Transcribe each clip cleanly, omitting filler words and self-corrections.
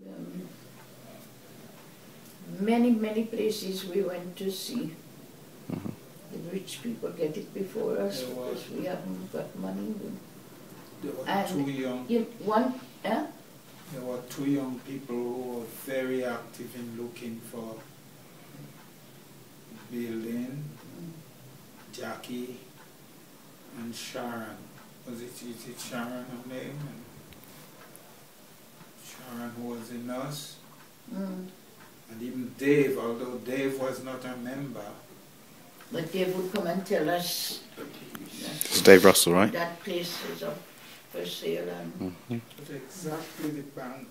um, many places we went to see. The rich people get it before us because we haven't got money. There were And two young. There were two young people who were very active in looking for building. Jackie and Sharon. Is it Sharon her name? Sharon, who was a nurse. And even Dave, although Dave was not a member. But Dave would come and tell us. It's Dave Russell, right? That place is up for sale. And But exactly the bank.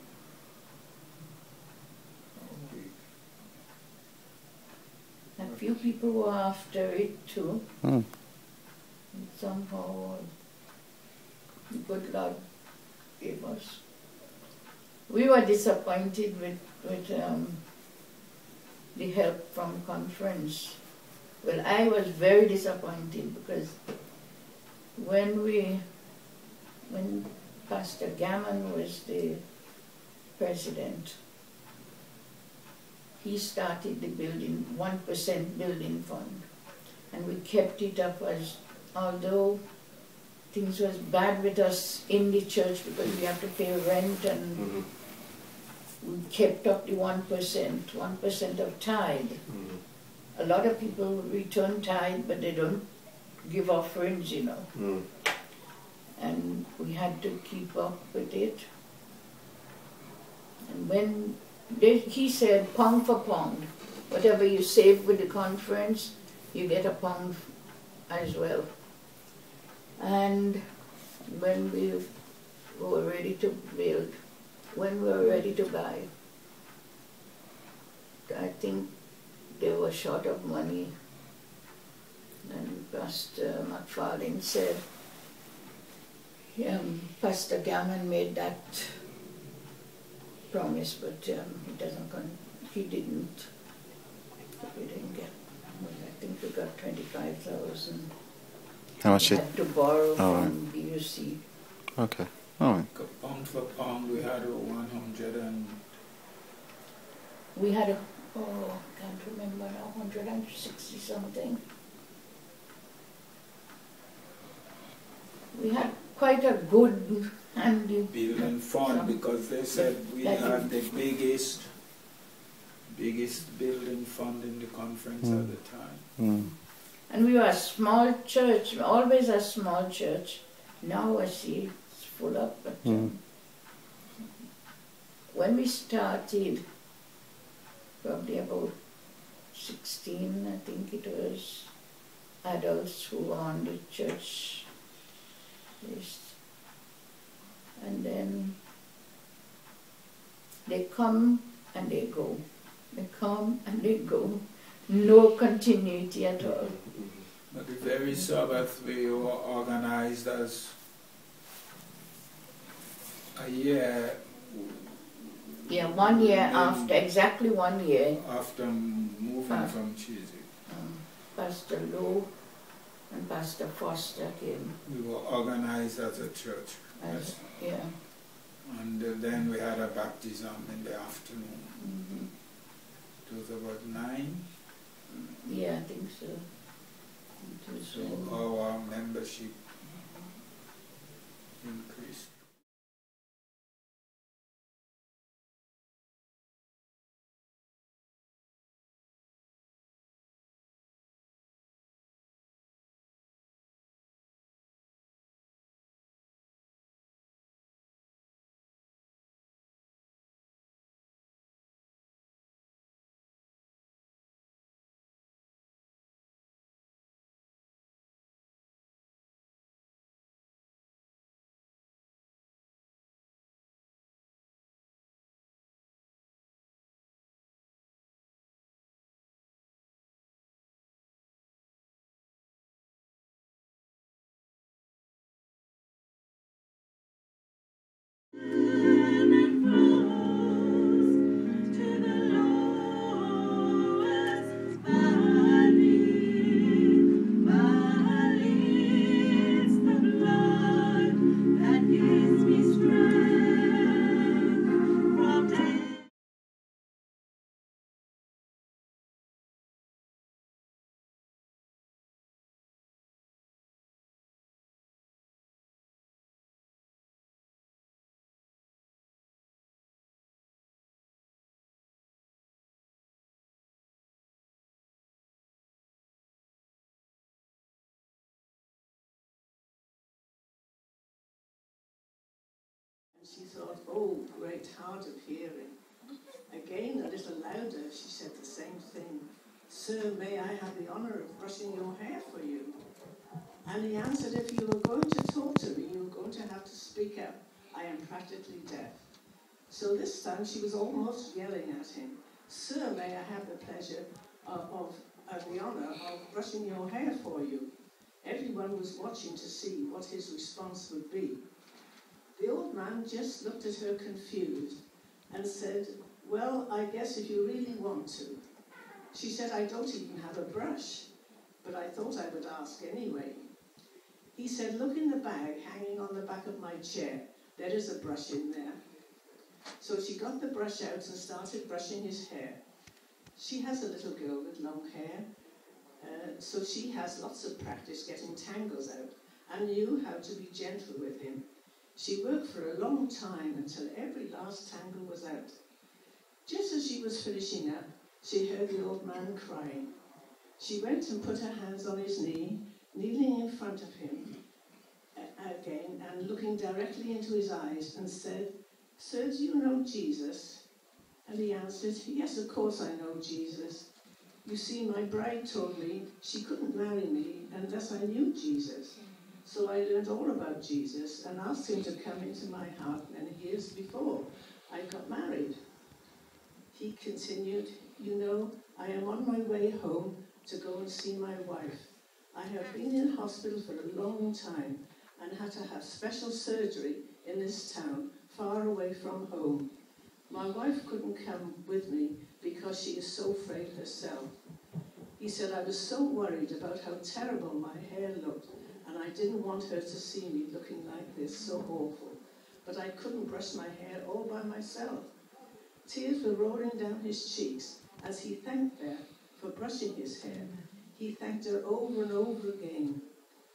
A few people were after it too. And somehow the good Lord gave us. We were disappointed with the help from conference. Well, I was very disappointed because when Pastor Gammon was the president, he started the 1% building fund, and we kept it up as, although things was bad with us in the church because we have to pay rent, and we kept up the 1% of tithe. A lot of people return tithe, but they don't give offerings, you know. And we had to keep up with it. And when he said pound for pound, whatever you save with the conference, you get a pound as well. And when we were ready to build, when we were ready to buy, I think they were short of money. And Pastor McFarlane said, Pastor Gammon made that promise, but he didn't. We didn't get, I think we got 25,000. How much? We had to borrow from BUC. Okay. All right. Pound for pound, we had 100 and... We had I can't remember now, 160 something. We had quite a good building fund because they said we had the biggest building fund in the conference at the time. And we were a small church, always a small church. Now I see it's full up. But when we started, probably about 16, I think it was, adults who were on the church list. And then they come and they go. They come and they go. No continuity at all. But the very Sabbath we were organized as a year. Yeah, 1 year after, exactly 1 year. After moving from Chiswick. Pastor Lowe and Pastor Foster came. We were organized as a church. Yeah. And then we had a baptism in the afternoon. It was about 9. Yeah, I think so. So our membership increased. She thought, oh, great hard of hearing. Again, a little louder, she said the same thing. Sir, may I have the honour of brushing your hair for you? And he answered, if you were going to talk to me, you were going to have to speak up. I am practically deaf. So this time she was almost yelling at him. Sir, may I have the pleasure of the honour of brushing your hair for you? Everyone was watching to see what his response would be. The old man just looked at her confused and said, well, I guess if you really want to. She said, I don't even have a brush, but I thought I would ask anyway. He said, look in the bag hanging on the back of my chair. There is a brush in there. So she got the brush out and started brushing his hair. She has a little girl with long hair, so she has lots of practice getting tangles out and knew how to be gentle with him. She worked for a long time until every last tangle was out. Just as she was finishing up, she heard the old man crying. She went and put her hands on his knee, kneeling in front of him again and looking directly into his eyes and said, Sir, do you know Jesus? And he answered, yes, of course I know Jesus. You see, my bride told me she couldn't marry me unless I knew Jesus. So I learned all about Jesus and asked him to come into my heart many years before I got married. He continued, you know, I am on my way home to go and see my wife. I have been in hospital for a long time and had to have special surgery in this town, far away from home. My wife couldn't come with me because she is so afraid herself. He said, I was so worried about how terrible my hair looked, and I didn't want her to see me looking like this, so awful. But I couldn't brush my hair all by myself. Tears were rolling down his cheeks as he thanked her for brushing his hair. He thanked her over and over again,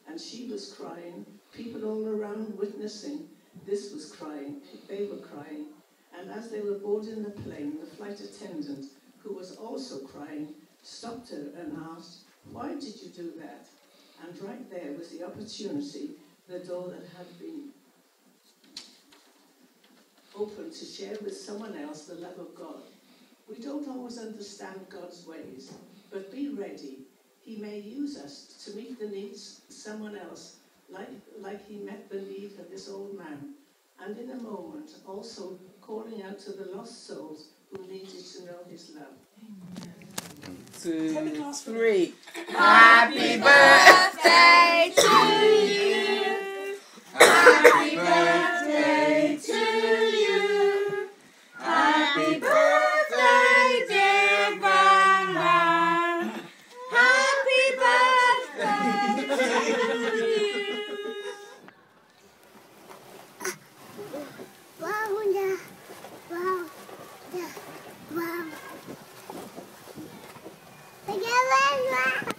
and she was crying. People all around witnessing this was crying. They were crying. And as they were boarding the plane, the flight attendant, who was also crying, stopped her and asked, why did you do that? And right there was the opportunity, the door that had been open to share with someone else the love of God. We don't always understand God's ways, but be ready. He may use us to meet the needs of someone else, like he met the need of this old man, and in a moment also calling out to the lost souls who needed to know his love. 2, 3. Happy birthday to you. Happy birthday to you. Happy birthday, dear Grandma. Happy birthday to you. Wow, yeah. Wow, yeah. Wow. Together,